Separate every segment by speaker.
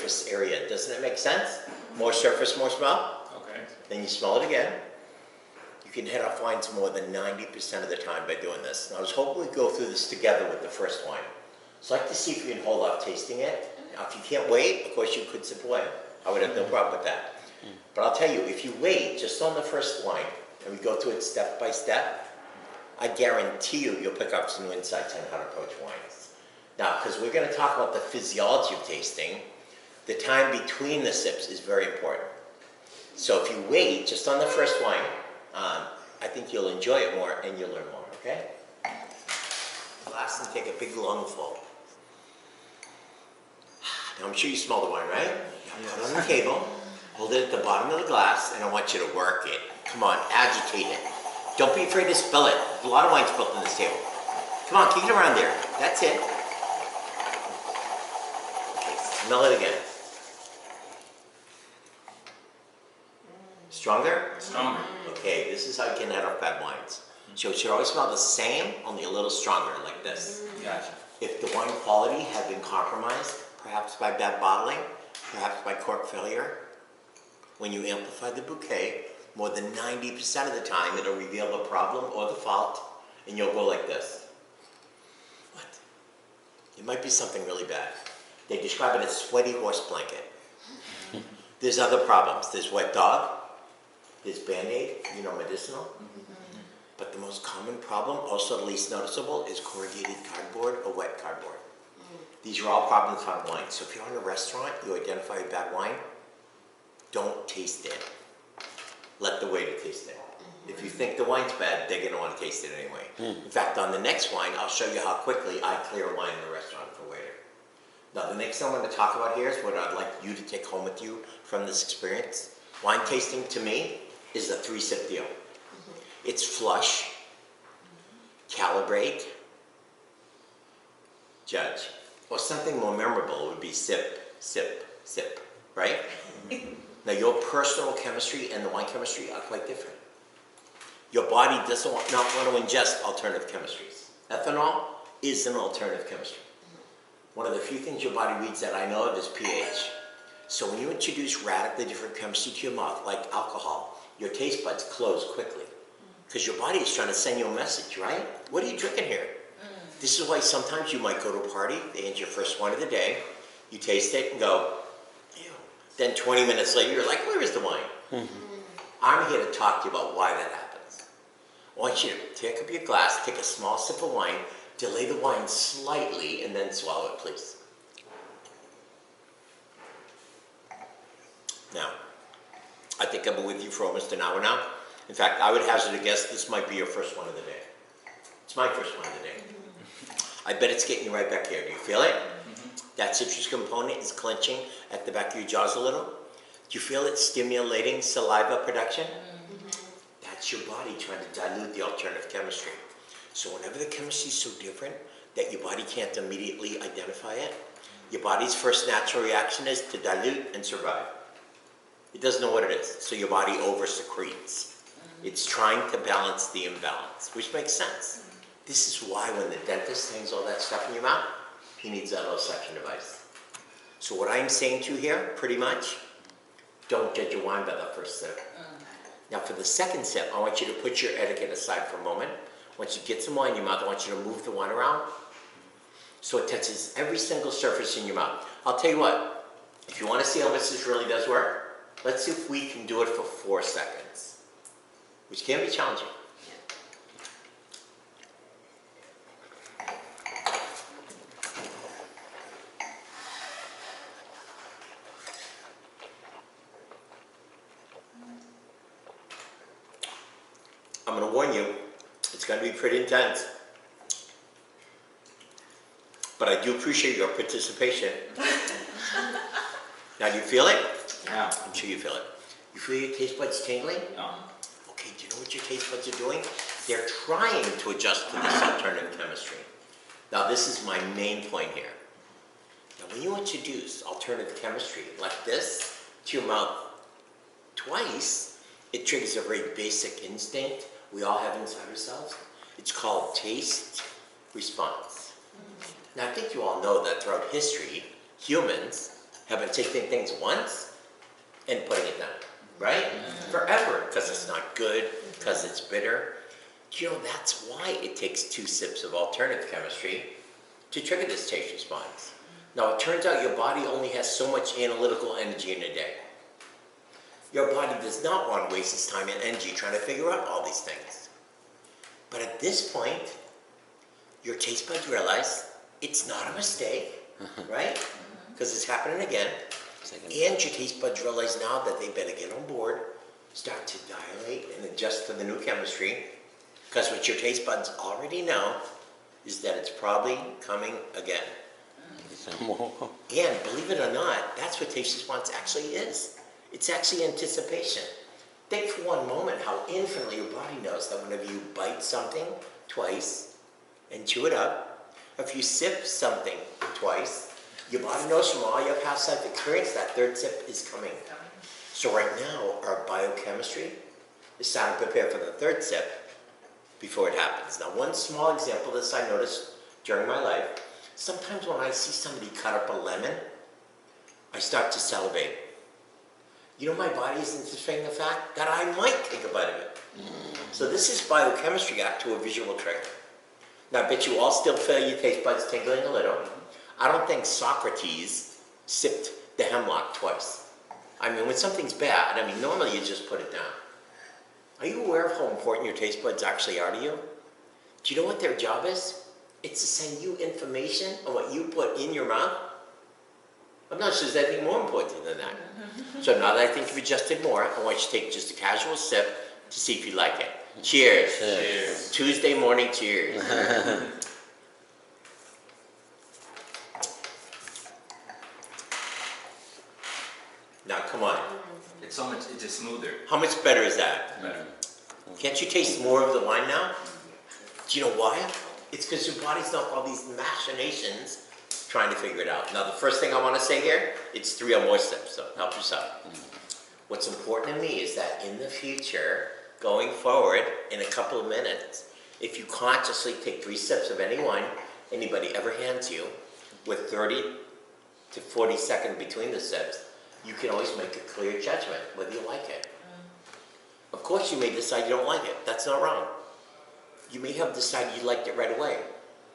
Speaker 1: surface area. Doesn't it make sense? More surface, more smell?
Speaker 2: Okay.
Speaker 1: Then you smell it again. You can head off wines more than 90% of the time by doing this. Now, I was hoping we'd go through this together with the first wine. So I'd like to see if you can hold off tasting it. Now, if you can't wait, of course you could sip away. I would have no problem with that. But I'll tell you, if you wait just on the first wine, and we go through it step by step, I guarantee you'll pick up some new insights on how to approach wines. Now, because we're going to talk about the physiology of tasting, the time between the sips is very important. So if you wait just on the first wine, I think you'll enjoy it more and you'll learn more, okay? Glass and take a big lungful. Now I'm sure you smell the wine, right? Now put it on the table, hold it at the bottom of the glass, and I want you to work it. Come on, agitate it. Don't be afraid to spill it. There's a lot of wine spilled on this table. Come on, kick it around there. That's it. Okay, smell it again. Stronger?
Speaker 2: Stronger.
Speaker 1: Okay, this is how you can head off bad wines. So it should always smell the same, only a little stronger, like this.
Speaker 2: Gotcha.
Speaker 1: If the wine quality had been compromised, perhaps by bad bottling, perhaps by cork failure, when you amplify the bouquet, more than 90% of the time it'll reveal the problem or the fault, and you'll go like this. What? It might be something really bad. They describe it as sweaty horse blanket. There's other problems. There's wet dog, there's Band-Aid, medicinal. But the most common problem, also the least noticeable, is corrugated cardboard or wet cardboard. These are all problems on wine. So if you're in a restaurant, you identify a bad wine, don't taste it. Let the waiter taste it. If you think the wine's bad, they're going to want to taste it anyway. In fact, on the next wine, I'll show you how quickly I clear wine in the restaurant for waiter. Now, the next thing I'm going to talk about here is what I'd like you to take home with you from this experience. Wine tasting, to me, is a 3-sip deal. It's flush, calibrate, judge. Or something more memorable would be sip, sip, sip, right? Now, your personal chemistry and the wine chemistry are quite different. Your body does not want to ingest alternative chemistries. Ethanol is an alternative chemistry. One of the few things your body reads that I know of is pH. So when you introduce radically different chemistry to your mouth, like alcohol, your taste buds close quickly. Because your body is trying to send you a message, right? What are you drinking here? This is why sometimes you might go to a party, they hand you your first wine of the day, you taste it and go, ew. Then 20 minutes later, you're like, where is the wine? I'm here to talk to you about why that happens. I want you to take up your glass, take a small sip of wine, delay the wine slightly, and then swallow it, please. Now, I think I've been with you for almost an hour now. In fact, I would hazard a guess this might be your first one of the day. It's my first one of the day. I bet it's getting you right back here. Do you feel it? That citrus component is clenching at the back of your jaws a little. Do you feel it stimulating saliva production? That's your body trying to dilute the alternative chemistry. So whenever the chemistry is so different that your body can't immediately identify it, your body's first natural reaction is to dilute and survive. It doesn't know what it is, so your body over-secretes. It's trying to balance the imbalance, which makes sense. This is why when the dentist hangs all that stuff in your mouth, he needs that little suction device. So what I'm saying to you here, pretty much, don't judge your wine by the first sip. Now for the second sip, I want you to put your etiquette aside for a moment. Once you get some wine in your mouth, I want you to move the wine around so it touches every single surface in your mouth. I'll tell you what, if you want to see how much this really does work, let's see if we can do it for 4 seconds, which can be challenging. I'm going to warn you, it's going to be pretty intense. But I do appreciate your participation. Now, do you feel it?
Speaker 2: Yeah.
Speaker 1: I'm sure you feel it. You feel your taste buds tingling?
Speaker 2: No.
Speaker 1: Okay, do you know what your taste buds are doing? They're trying to adjust to this alternative chemistry. Now, this is my main point here. Now, when you introduce alternative chemistry like this to your mouth twice, it triggers a very basic instinct we all have inside ourselves. It's called taste response. Now, I think you all know that throughout history, humans have been tasting things once and putting it down, right? Forever, because it's not good, because it's bitter. You know, that's why it takes 2 sips of alternative chemistry to trigger this taste response. Now, it turns out your body only has so much analytical energy in a day. Your body does not want to waste its time and energy trying to figure out all these things. But at this point, your taste buds realize it's not a mistake, right? Because it's happening again. And your taste buds realize now that they better get on board, start to dilate and adjust to the new chemistry. Because what your taste buds already know is that it's probably coming again. And believe it or not, that's what taste response actually is. It's actually anticipation. Think for one moment how infinitely your body knows that whenever you bite something twice and chew it up, if you sip something twice, your body knows from all your past life experience that third sip is coming. So right now, our biochemistry is starting to prepare for the third sip before it happens. Now, one small example of this I noticed during my life, sometimes when I see somebody cut up a lemon, I start to salivate. You know, my body is anticipating the fact that I might take a bite of it. So this is biochemistry act to a visual trigger. Now, I bet you all still feel your taste buds tingling a little. I don't think Socrates sipped the hemlock twice. I mean, when something's bad, I mean, normally you just put it down. Are you aware of how important your taste buds actually are to you? Do you know what their job is? It's to send you information on what you put in your mouth. I'm not sure there's anything more important than that. So now that I think you've adjusted more, I want you to take just a casual sip to see if you like it. Cheers. Cheers. Tuesday morning cheers. Now come on.
Speaker 2: It's just smoother.
Speaker 1: How much better is that?
Speaker 2: Better.
Speaker 1: Can't you taste more of the wine now? Do you know why? It's because your body's done all these machinations trying to figure it out. Now, the first thing I want to say here, it's 3 or more sips, so help yourself. What's important to me is that in the future, going forward, in a couple of minutes, if you consciously take 3 sips of any wine anybody ever hands you, with 30 to 40 seconds between the sips, you can always make a clear judgment whether you like it. Of course, you may decide you don't like it. That's not wrong. You may have decided you liked it right away.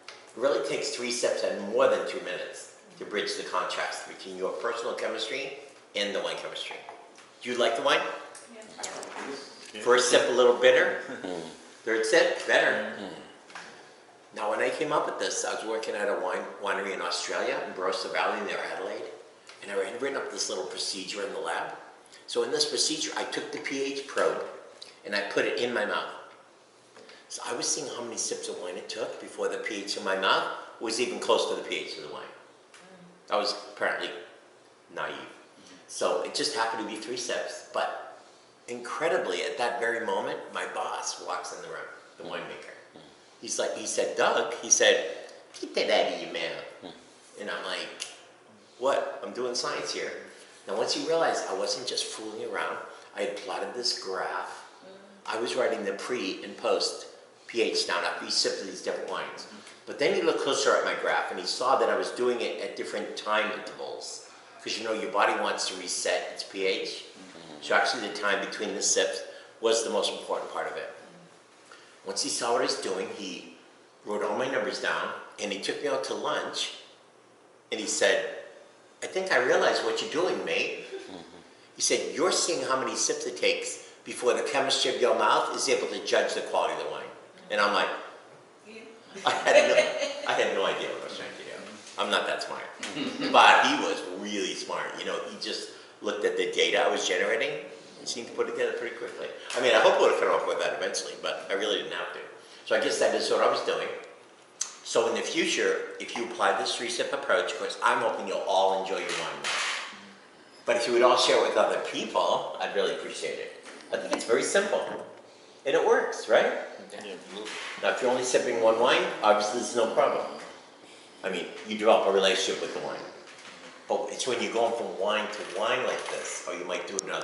Speaker 1: It really takes 3 sips and more than 2 minutes to bridge the contrast between your personal chemistry and the wine chemistry. Do you like the wine? Yeah. First sip a little bitter. Third sip, better. Now, when I came up with this, I was working at a winery in Australia, in Napa Valley near Adelaide, and I had written up this little procedure in the lab. So in this procedure, I took the pH probe and I put it in my mouth. So I was seeing how many sips of wine it took before the pH in my mouth was even close to the pH of the wine. I was apparently naive. So it just happened to be 3 sips, but incredibly, at that very moment, my boss walks in the room, the winemaker. He said, Doug, he said, get that out of your mouth. And I'm like, what? I'm doing science here. Now, once he realized I wasn't just fooling around, I had plotted this graph. I was writing the pre and post pH down after each sip of these different wines. But then he looked closer at my graph and he saw that I was doing it at different time intervals. Because you know your body wants to reset its pH. So actually the time between the sips was the most important part of it. Once he saw what I was doing, he wrote all my numbers down and he took me out to lunch and he said, I think I realize what you're doing, mate. He said, you're seeing how many sips it takes before the chemistry of your mouth is able to judge the quality of the wine. And I'm like, I had no idea what I was trying to do. I'm not that smart. But he was really smart. You know, he just looked at the data I was generating and seemed to put it together pretty quickly. I mean, I hope I would have come up with that eventually, but I really didn't have to. So I guess that is what I was doing. So in the future, if you apply this 3-sip approach, of course, I'm hoping you'll all enjoy your wine more. But if you would all share it with other people, I'd really appreciate it. I think it's very simple. And it works, right? Yeah. Now, if you're only sipping one wine, obviously there's no problem. I mean, you develop a relationship with the wine. But it's when you're going from wine to wine like this, or you might do another